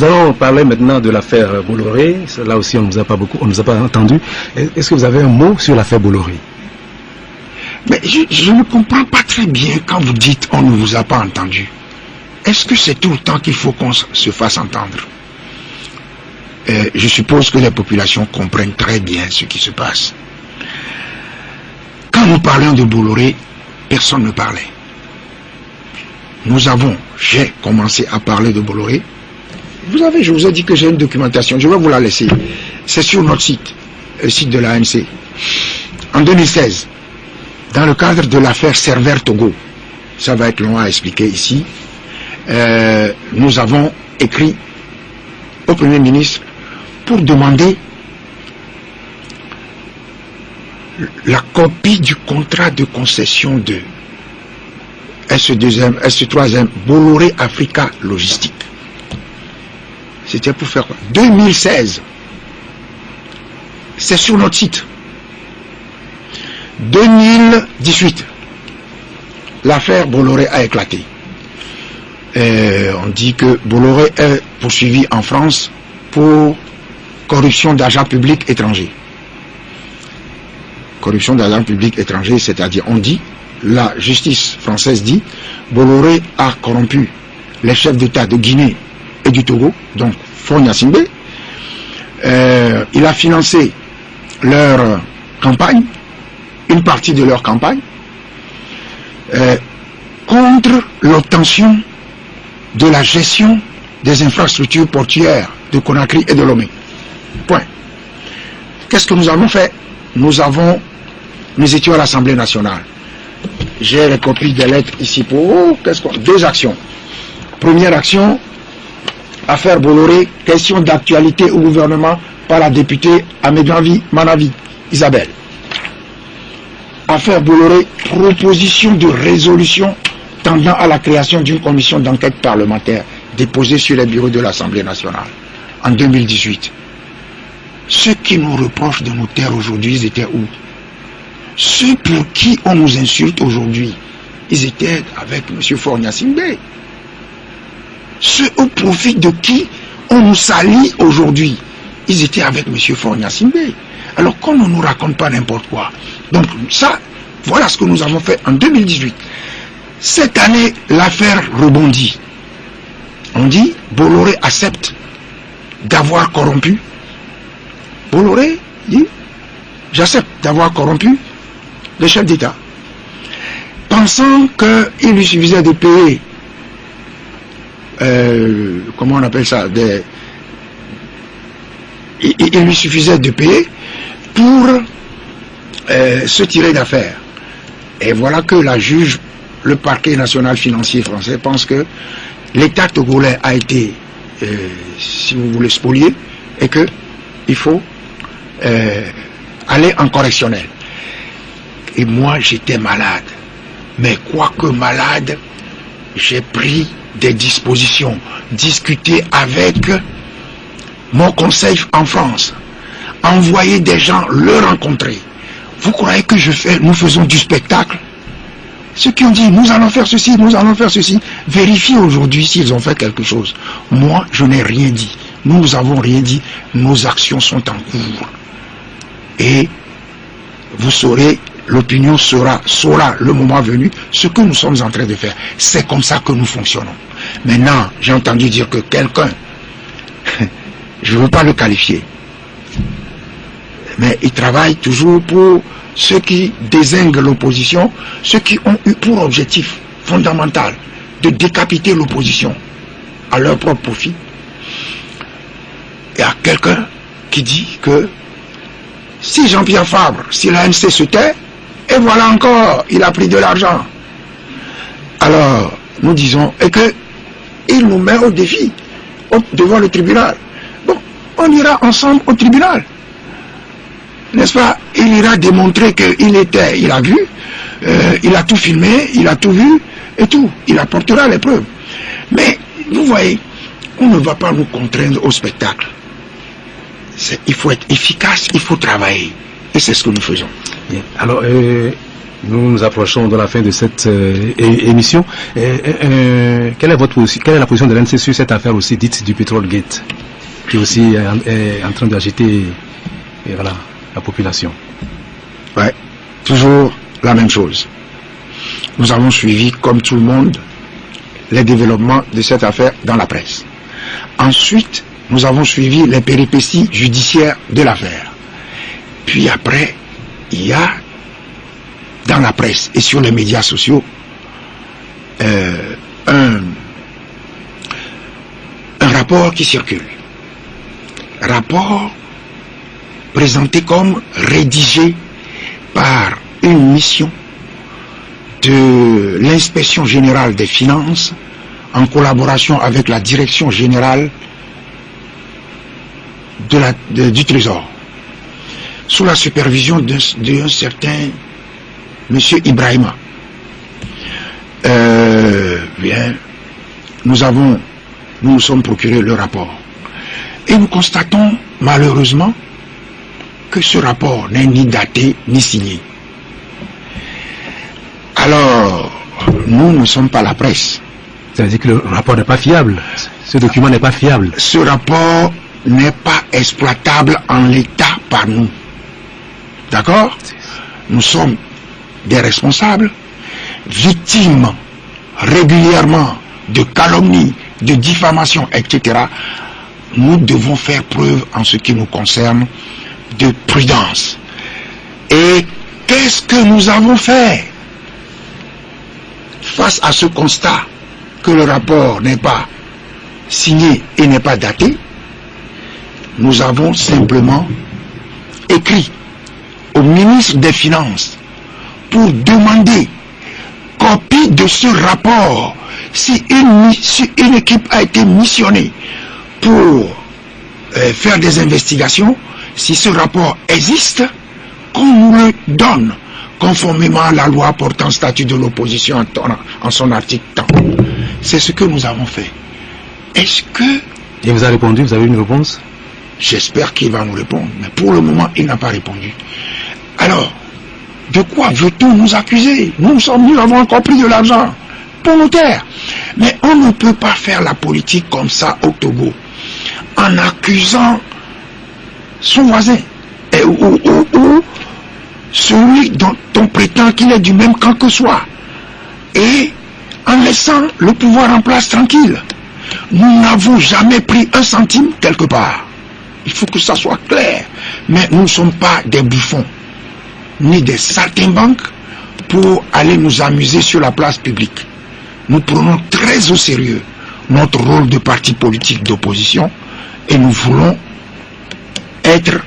Nous allons parler maintenant de l'affaire Bolloré. Là aussi, on ne nous a pas entendu. Est-ce que vous avez un mot sur l'affaire Bolloré? Mais je ne comprends pas très bien quand vous dites on ne vous a pas entendu. Est-ce que c'est tout le temps qu'il faut qu'on se fasse entendre? Je suppose que les populations comprennent très bien ce qui se passe. Quand nous parlions de Bolloré, personne ne parlait. J'ai commencé à parler de Bolloré. Vous savez, je vous ai dit que j'ai une documentation, je vais vous la laisser. C'est sur notre site, le site de l'ANC. En 2016, dans le cadre de l'affaire Servère-Togo, ça va être long à expliquer ici, nous avons écrit au Premier ministre pour demander la copie du contrat de concession de S3M Bolloré Africa Logistique. C'était pour faire quoi? 2016. C'est sur notre site. 2018. L'affaire Bolloré a éclaté. On dit que Bolloré est poursuivi en France pour corruption d'agents publics étrangers. Corruption d'agents publics étrangers, c'est-à-dire, on dit, la justice française dit, Bolloré a corrompu les chefs d'État de Guinée et du Togo, donc Faure Gnassingbé. Il a financé leur campagne, une partie de leur campagne, contre l'obtention de la gestion des infrastructures portuaires de Conakry et de Lomé. Point. Qu'est-ce que nous avons fait? Nous étions à l'Assemblée nationale. J'ai les copies des lettres ici pour deux actions. Première action, affaire Bolloré, question d'actualité au gouvernement par la députée Amédranvi Manavi, Isabelle. Affaire Bolloré, proposition de résolution tendant à la création d'une commission d'enquête parlementaire déposée sur les bureaux de l'Assemblée nationale en 2018. Ceux qui nous reprochent de nous taire aujourd'hui, ils étaient où? Ceux pour qui on nous insulte aujourd'hui, ils étaient avec M. Faure Gnassingbé. Ceux au profit de qui on nous salit aujourd'hui, ils étaient avec M. Faure Gnassingbé. Alors qu'on ne nous raconte pas n'importe quoi. Donc ça, voilà ce que nous avons fait en 2018. Cette année, l'affaire rebondit. On dit, Bolloré accepte d'avoir corrompu. Bolloré dit, j'accepte d'avoir corrompu les chefs d'État. Pensant qu'il lui suffisait de payer, comment on appelle ça, il lui suffisait de payer pour se tirer d'affaire. Et voilà que la juge, le parquet national financier français, pense que l'État togolais a été, si vous voulez, spolié, et qu'il faut aller en correctionnel. Et moi, j'étais malade. Mais quoique malade, j'ai pris des dispositions, discuté avec mon conseil en France, envoyé des gens le rencontrer. Vous croyez que nous faisons du spectacle? Ceux qui ont dit, nous allons faire ceci, nous allons faire ceci, vérifiez aujourd'hui s'ils ont fait quelque chose. Moi, je n'ai rien dit. Nous n'avons rien dit. Nos actions sont en cours. Et vous saurez, l'opinion saura le moment venu ce que nous sommes en train de faire. C'est comme ça que nous fonctionnons. Maintenant, j'ai entendu dire que quelqu'un, je ne veux pas le qualifier, mais il travaille toujours pour ceux qui dézinguent l'opposition, ceux qui ont eu pour objectif fondamental de décapiter l'opposition à leur propre profit. Il y a quelqu'un qui dit que si Jean-Pierre Fabre, si l'ANC se tait, et voilà encore, il a pris de l'argent. Alors, nous disons, et que il nous met au défi, devant le tribunal. Bon, on ira ensemble au tribunal. N'est-ce pas? Il ira démontrer il a vu, il a tout filmé, il a tout vu, et tout. Il apportera les preuves. Mais, vous voyez, on ne va pas nous contraindre au spectacle. Il faut être efficace, il faut travailler. Et c'est ce que nous faisons. Bien. Alors, Nous nous approchons de la fin de cette émission. Quelle est la position de l'ANC sur cette affaire aussi dite du Pétrole Gate, qui aussi est en train d'agiter voilà, la population? Ouais, toujours la même chose. Nous avons suivi, comme tout le monde, les développements de cette affaire dans la presse. Ensuite, nous avons suivi les péripéties judiciaires de l'affaire. Puis après, il y a dans la presse et sur les médias sociaux un rapport qui circule. Rapport présenté comme rédigé par une mission de l'inspection générale des finances en collaboration avec la direction générale du Trésor, sous la supervision d'un certain Monsieur Ibrahima. Bien, nous nous sommes procurés le rapport. Et nous constatons malheureusement que ce rapport n'est ni daté ni signé. Alors, nous ne sommes pas la presse. Ça veut dire que le rapport n'est pas fiable. Ce document n'est pas fiable. Ce rapport n'est pas exploitable en l'état par nous. D'accord? Nous sommes des responsables, victimes régulièrement de calomnies, de diffamations, etc. Nous devons faire preuve en ce qui nous concerne de prudence. Et qu'est-ce que nous avons fait face à ce constat que le rapport n'est pas signé et n'est pas daté? Nous avons simplement écrit au ministre des Finances pour demander copie de ce rapport. Si une équipe a été missionnée pour faire des investigations, si ce rapport existe, qu'on nous le donne conformément à la loi portant statut de l'opposition en son article 10. C'est ce que nous avons fait. Est-ce que... Il vous a répondu, vous avez une réponse? J'espère qu'il va nous répondre, mais pour le moment, il n'a pas répondu. Alors, de quoi veut-on nous accuser? Nous avons encore pris de l'argent pour nos terres. Mais on ne peut pas faire la politique comme ça au Togo, en accusant son voisin, ou celui dont on prétend qu'il est du même camp que soi, et en laissant le pouvoir en place tranquille. Nous n'avons jamais pris un centime quelque part. Il faut que ça soit clair. Mais nous ne sommes pas des bouffons, ni des saltimbanques pour aller nous amuser sur la place publique. Nous prenons très au sérieux notre rôle de parti politique d'opposition et nous voulons être